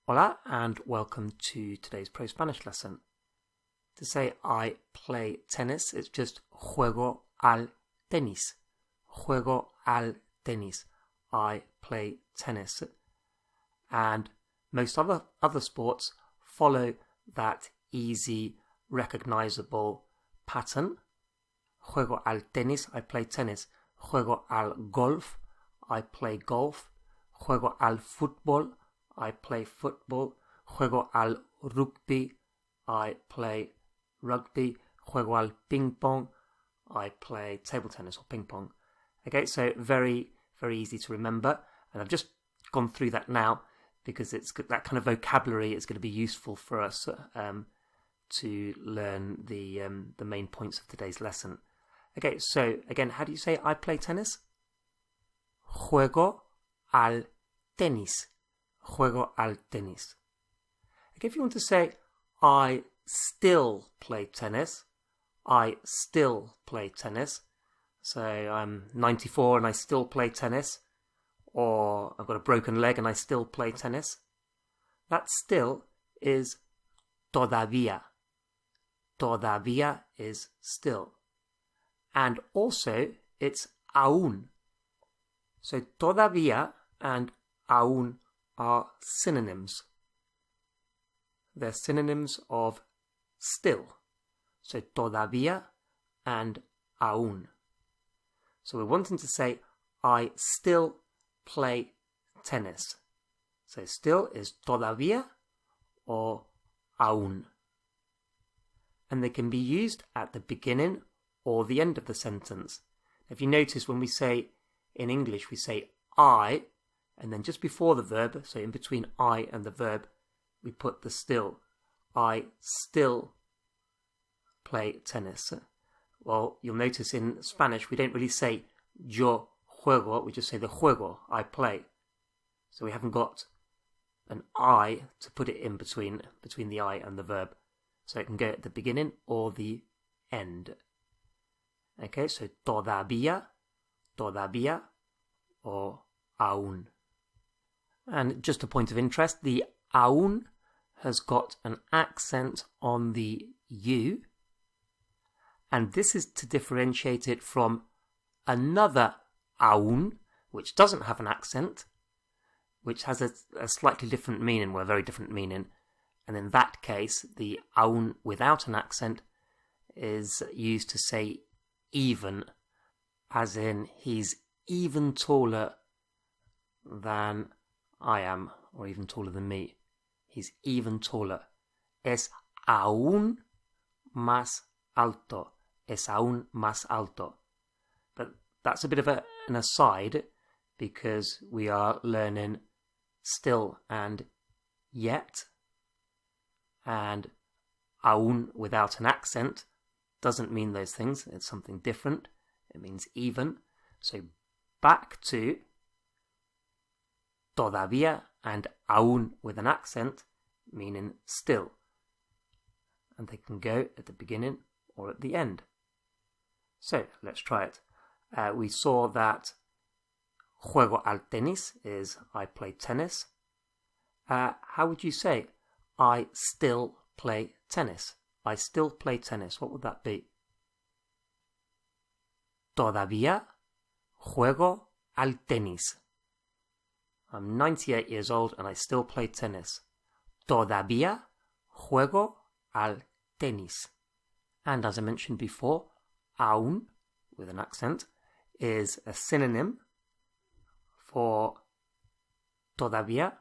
Hola and welcome to today's ProSpanish lesson. To say I play tennis, it's just juego al tenis. Juego al tenis. I play tennis. And most other sports follow that easy, recognizable pattern. Juego al tenis, I play tennis. Juego al golf, I play golf. Juego al fútbol, I play football. Juego al rugby, I play rugby. Juego al ping pong, I play table tennis or ping pong. Okay, so very, very easy to remember. And I've just gone through that now because it's that kind of vocabulary is going to be useful for us to learn the main points of today's lesson. Okay, so again, how do you say I play tennis? Juego al tenis. Juego al tenis. Okay, if you want to say I still play tennis, I still play tennis. So I'm 94 and I still play tennis, or I've got a broken leg and I still play tennis. That still is todavía. Todavía is still. And also it's aún. So todavía and aún are synonyms. They're synonyms of still. So todavía and aún. So we're wanting to say I still play tennis. So still is todavía or aún. And they can be used at the beginning or the end of the sentence. If you notice, when we say in English, we say I, and then just before the verb, so in between I and the verb, we put the still. I still play tennis. Well, you'll notice in Spanish, we don't really say yo juego, we just say the juego, I play. So we haven't got an I to put it in between the I and the verb. So it can go at the beginning or the end. Okay, so todavía, or aún. And just a point of interest, the aún has got an accent on the U, and this is to differentiate it from another aún, which doesn't have an accent, which has a slightly different meaning, well, a very different meaning. And in that case, the aún without an accent is used to say even, as in he's even taller than I am, or even taller than me. He's even taller. Es aún más alto. Es aún más alto. But that's a bit of an aside, because we are learning still and yet. And aún without an accent doesn't mean those things. It's something different. It means even. So back to todavía and aún with an accent, meaning still. And they can go at the beginning or at the end. So let's try it. We saw that juego al tenis is I play tennis. How would you say I still play tennis? I still play tennis. What would that be? Todavía juego al tenis. I'm 98 years old and I still play tennis. Todavía juego al tenis. And as I mentioned before, aún, with an accent, is a synonym for todavía.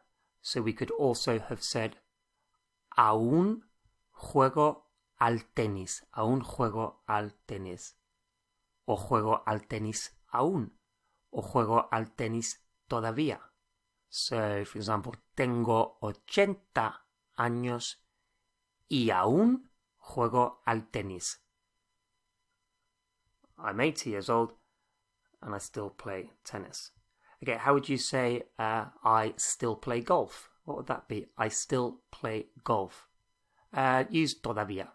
So we could also have said aún juego al tenis. Aún juego al tenis. O juego al tenis aún. O juego al tenis todavía. So, for example, tengo 80 años y aún juego al tenis. I'm 80 years old and I still play tennis. Okay, how would you say I still play golf? What would that be? I still play golf. Use todavía.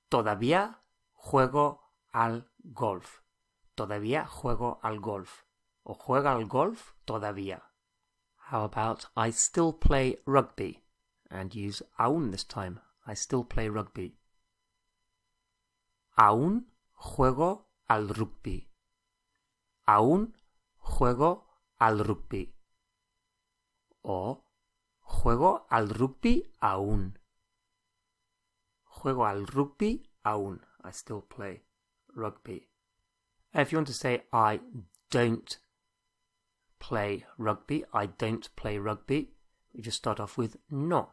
Todavía juego al golf. Todavía juego al golf. O juega al golf todavía. How about I still play rugby? And use aún this time. I still play rugby. Aún juego al rugby. Aún juego al rugby. O juego al rugby aún. Juego al rugby aún. I still play rugby. If you want to say I don't play rugby, I don't play rugby, we just start off with no.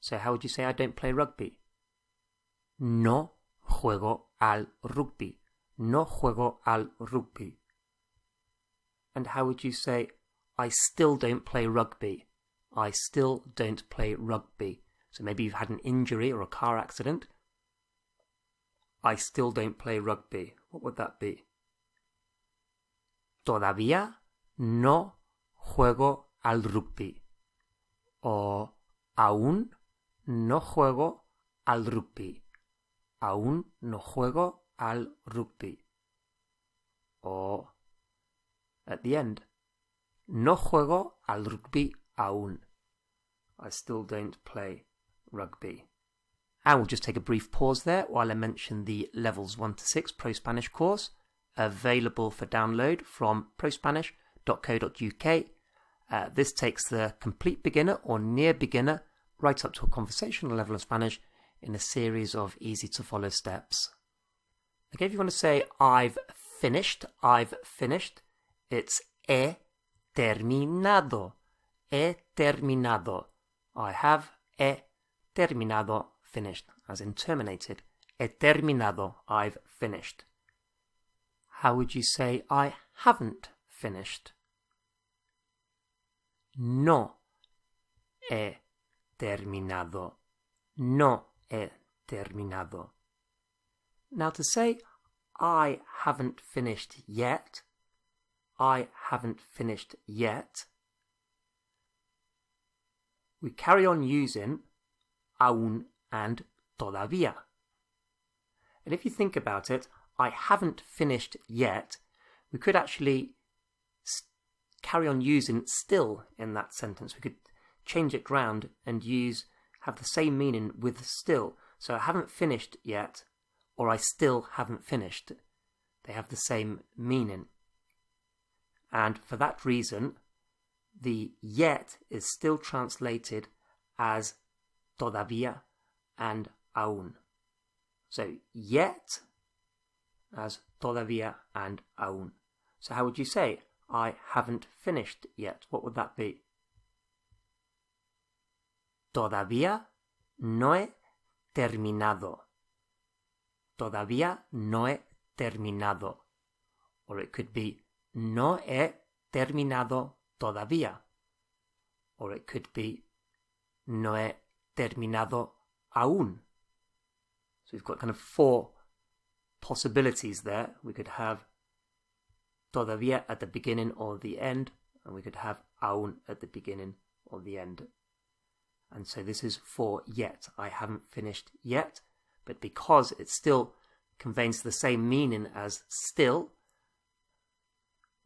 So how would you say I don't play rugby? No juego al rugby. No juego al rugby. And how would you say I still don't play rugby? I still don't play rugby. So maybe you've had an injury or a car accident. I still don't play rugby. What would that be? Todavía no juego al rugby. O aún no juego al rugby. Aún no juego al rugby. O at the end, no juego al rugby aún. I still don't play rugby. And we'll just take a brief pause there while I mention the Levels 1 to 6 ProSpanish course, available for download from prospanish.co.uk. This takes the complete beginner or near beginner right up to a conversational level of Spanish in a series of easy to follow steps. Okay, if you want to say I've finished, it's he terminado. He terminado. I have he terminado, finished, as in terminated. He terminado, I've finished. How would you say I haven't finished? No he terminado. No he terminado. Now to say I haven't finished yet, I haven't finished yet, we carry on using aún and todavía. And if you think about it, I haven't finished yet, we could actually carry on using still in that sentence. We could change it round and have the same meaning with still. So I haven't finished yet, or I still haven't finished. They have the same meaning. And for that reason, the yet is still translated as todavía and aún. So yet as todavía and aún. So how would you say I haven't finished yet? What would that be? Todavía no he terminado. Todavía no he terminado. Or it could be no he terminado todavía. Or it could be no he terminado aún. So we've got kind of four possibilities there. We could have todavía at the beginning or the end, and we could have aún at the beginning or the end. And so this is for yet. I haven't finished yet, but because it still conveys the same meaning as still,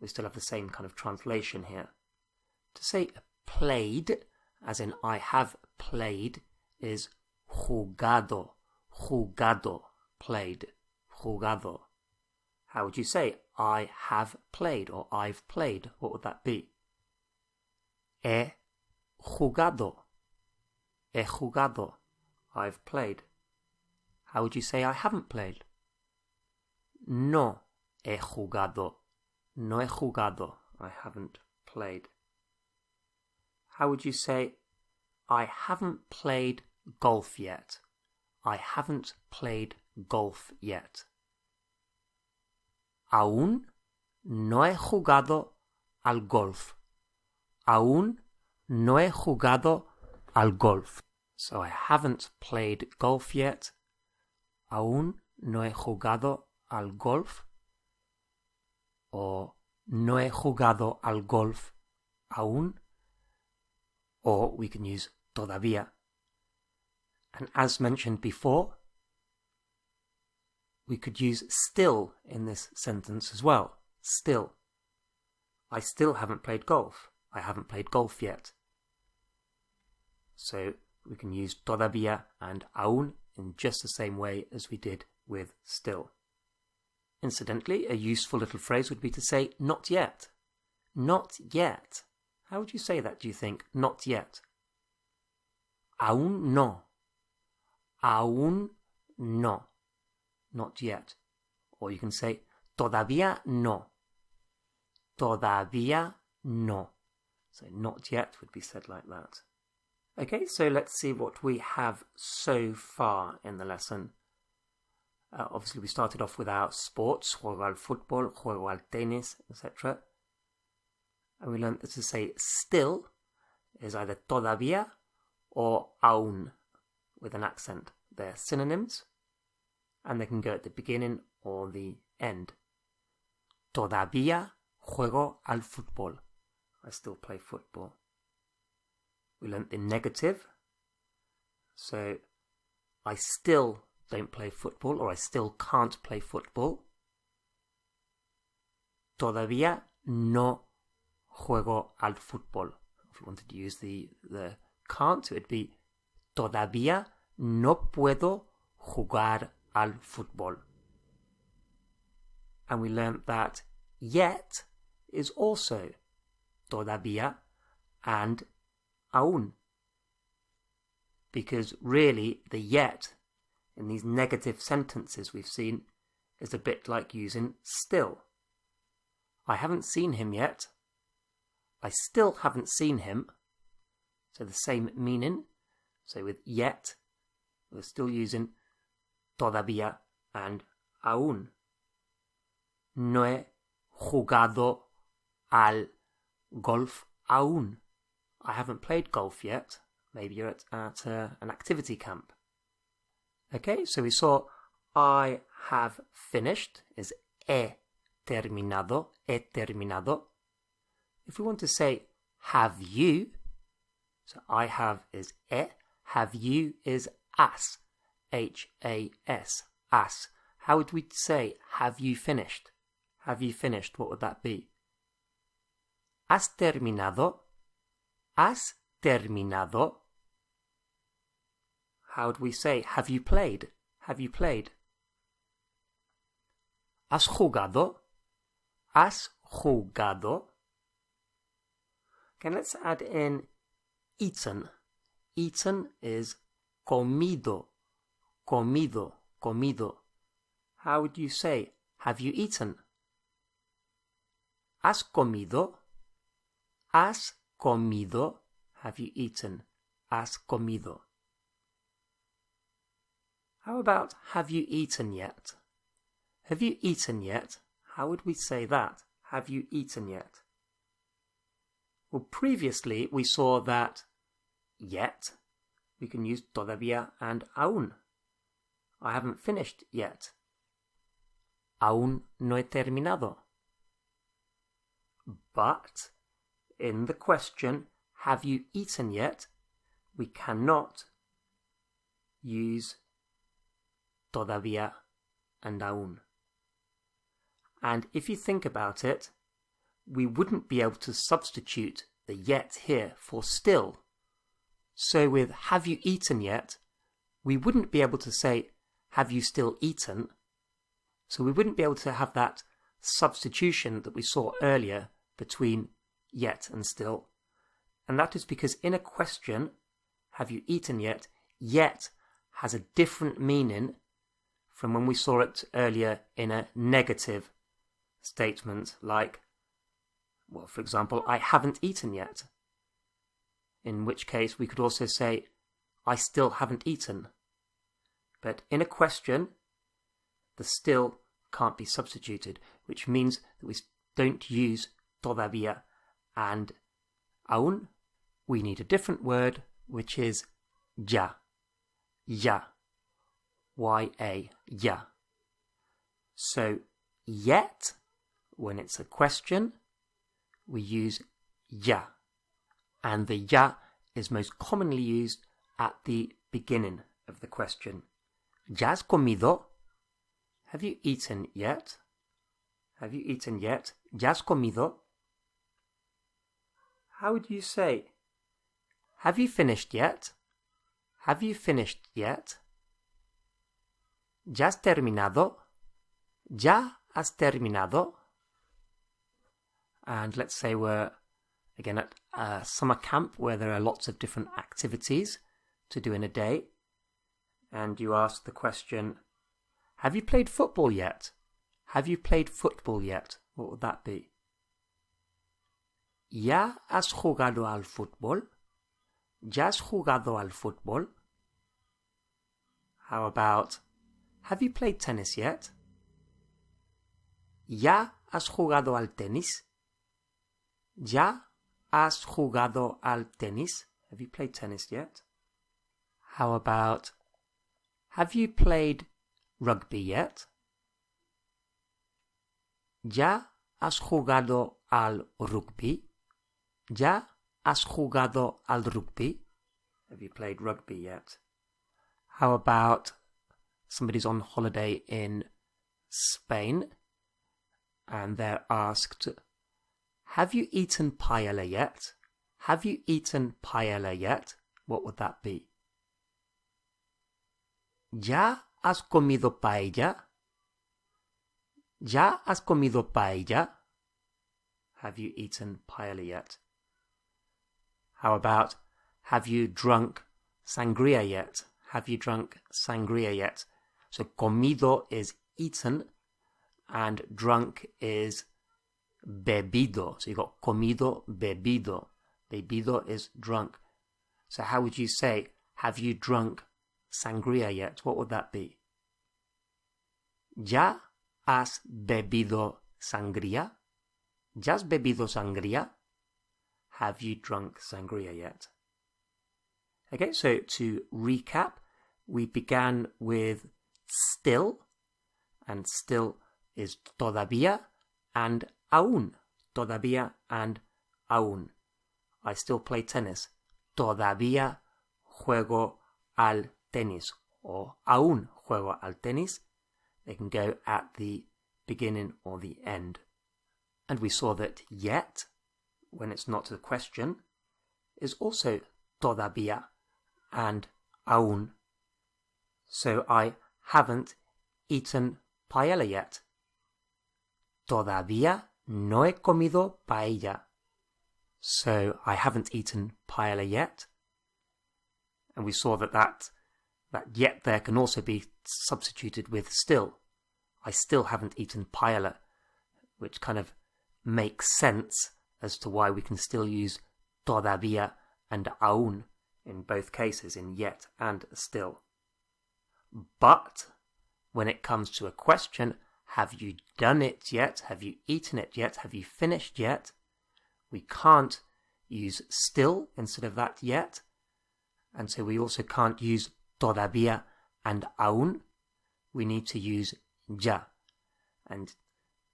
we still have the same kind of translation here. To say played, as in I have played, is jugado. Jugado, played. Jugado. How would you say I have played or I've played? What would that be? He jugado. He jugado. I've played. How would you say I haven't played? No he jugado. No he jugado. I haven't played. How would you say I haven't played golf yet? I haven't played golf yet. Aún no he jugado al golf. Aún no he jugado al golf. So I haven't played golf yet. Aún no he jugado al golf. Or no he jugado al golf aún. Or we can use todavía. And as mentioned before, we could use still in this sentence as well. Still. I still haven't played golf. I haven't played golf yet. So we can use todavía and aún in just the same way as we did with still. Incidentally, a useful little phrase would be to say not yet. Not yet. How would you say that, do you think? Not yet. Aún no. Aún no. Not yet. Or you can say todavía no. Todavía no. So not yet would be said like that. Okay, so let's see what we have so far in the lesson. Obviously, we started off with our sports, juego al fútbol, juego al tenis, etc. And we learned that to say still is either todavía or aún with an accent. They're synonyms, and they can go at the beginning or the end. Todavía juego al fútbol. I still play football. We learnt the negative. So, I still don't play football, or I still can't play football. Todavía no juego al fútbol. If we wanted to use the can't, it would be todavía no puedo jugar al fútbol. And we learnt that yet is also todavía and aún. Because really, the yet in these negative sentences we've seen is a bit like using still. I haven't seen him yet. I still haven't seen him. So the same meaning. So with yet, we're still using todavía and aún. No he jugado al golf aún. I haven't played golf yet. Maybe you're at an activity camp. Okay, so we saw I have finished is he terminado, he terminado. If we want to say have you, so I have is have you is has, H-A-S, has. How would we say have you finished? Have you finished? What would that be? Has terminado? Has terminado? How would we say have you played? Have you played? ¿Has jugado? ¿Has jugado? Okay, let's add in eaten. Eaten is comido. Comido. Comido. How would you say have you eaten? ¿Has comido? ¿Has comido? Have you eaten? ¿Has comido? How about have you eaten yet? Have you eaten yet? How would we say that? Have you eaten yet? Well, previously we saw that yet we can use todavía and aún. I haven't finished yet. Aún no he terminado. But in the question, have you eaten yet? We cannot use todavía and aún. And if you think about it, we wouldn't be able to substitute the yet here for still. So with have you eaten yet, we wouldn't be able to say have you still eaten. So we wouldn't be able to have that substitution that we saw earlier between yet and still. And that is because in a question, have you eaten yet, yet has a different meaning from when we saw it earlier in a negative statement like, well, for example, I haven't eaten yet. In which case we could also say, I still haven't eaten. But in a question, the still can't be substituted, which means that we don't use todavía and aún. We need a different word, which is ya. Ya. Y-A. Ya. So, yet, when it's a question, we use ya. And the ya is most commonly used at the beginning of the question. ¿Ya has comido? Have you eaten yet? Have you eaten yet? ¿Ya has comido? how would you say, have you finished yet? Have you finished yet? ¿Ya has terminado? ¿Ya has terminado? And let's say we're, again, at a summer camp where there are lots of different activities to do in a day. And you ask the question, have you played football yet? Have you played football yet? What would that be? ¿Ya has jugado al fútbol? ¿Ya has jugado al fútbol? How about, have you played tennis yet? ¿Ya has jugado al tenis? ¿Ya has jugado al tenis? Have you played tennis yet? How about, have you played rugby yet? ¿Ya has jugado al rugby? ¿Ya has jugado al rugby? Have you played rugby yet? How about somebody's on holiday in Spain and they're asked, have you eaten paella yet? Have you eaten paella yet? What would that be? ¿Ya has comido paella? ¿Ya has comido paella? Have you eaten paella yet? How about, have you drunk sangria yet? Have you drunk sangria yet? So comido is eaten and drunk is bebido. So you've got comido, bebido. Bebido is drunk. So how would you say, have you drunk sangria yet? What would that be? ¿Ya has bebido sangría? ¿Ya has bebido sangría? Have you drunk sangria yet? Okay, so to recap, we began with still, and still is todavía and aún. Todavía and aún. I still play tennis. Todavía juego al tenis. Or aún juego al tenis. They can go at the beginning or the end. And we saw that yet, when it's not a question, is also todavía and aún. So I haven't eaten paella yet. Todavía no he comido paella. So I haven't eaten paella yet. And we saw that yet there can also be substituted with still. I still haven't eaten paella, which kind of makes sense as to why we can still use todavía and aún in both cases, in yet and still. But when it comes to a question, have you done it yet? Have you eaten it yet? Have you finished yet? We can't use still instead of that yet. And so we also can't use todavía and aún. We need to use ya. And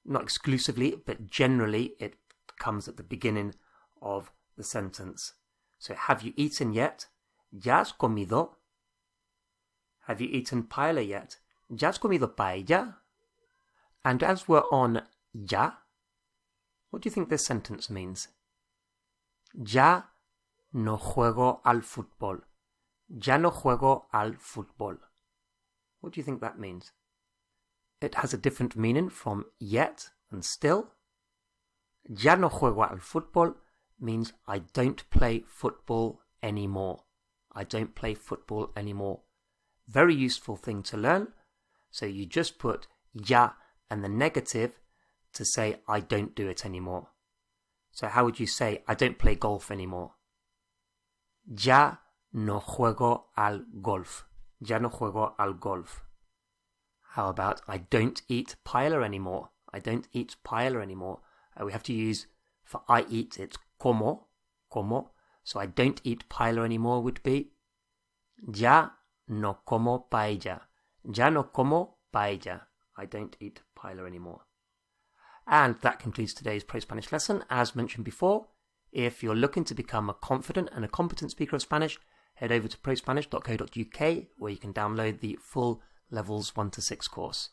not exclusively, but generally it comes at the beginning of the sentence. So have you eaten yet? ¿Ya has comido? Have you eaten paella yet? ¿Ya has comido paella? And as we're on ya, what do you think this sentence means? Ya no juego al fútbol. Ya no juego al fútbol. What do you think that means? It has a different meaning from yet and still. Ya no juego al fútbol means I don't play football anymore. I don't play football anymore. Very useful thing to learn. So you just put ya and the negative to say I don't do it anymore. So how would you say I don't play golf anymore? Ya no juego al golf. Ya no juego al golf. How about I don't eat paella anymore? I don't eat paella anymore. We have to use, for I eat, it's como. So I don't eat paella anymore would be ya no como paella. Ya no como paella. I don't eat paella anymore. And that concludes today's ProSpanish lesson. As mentioned before, if you're looking to become a confident and a competent speaker of Spanish, head over to prospanish.co.uk where you can download the full Levels 1 to 6 course.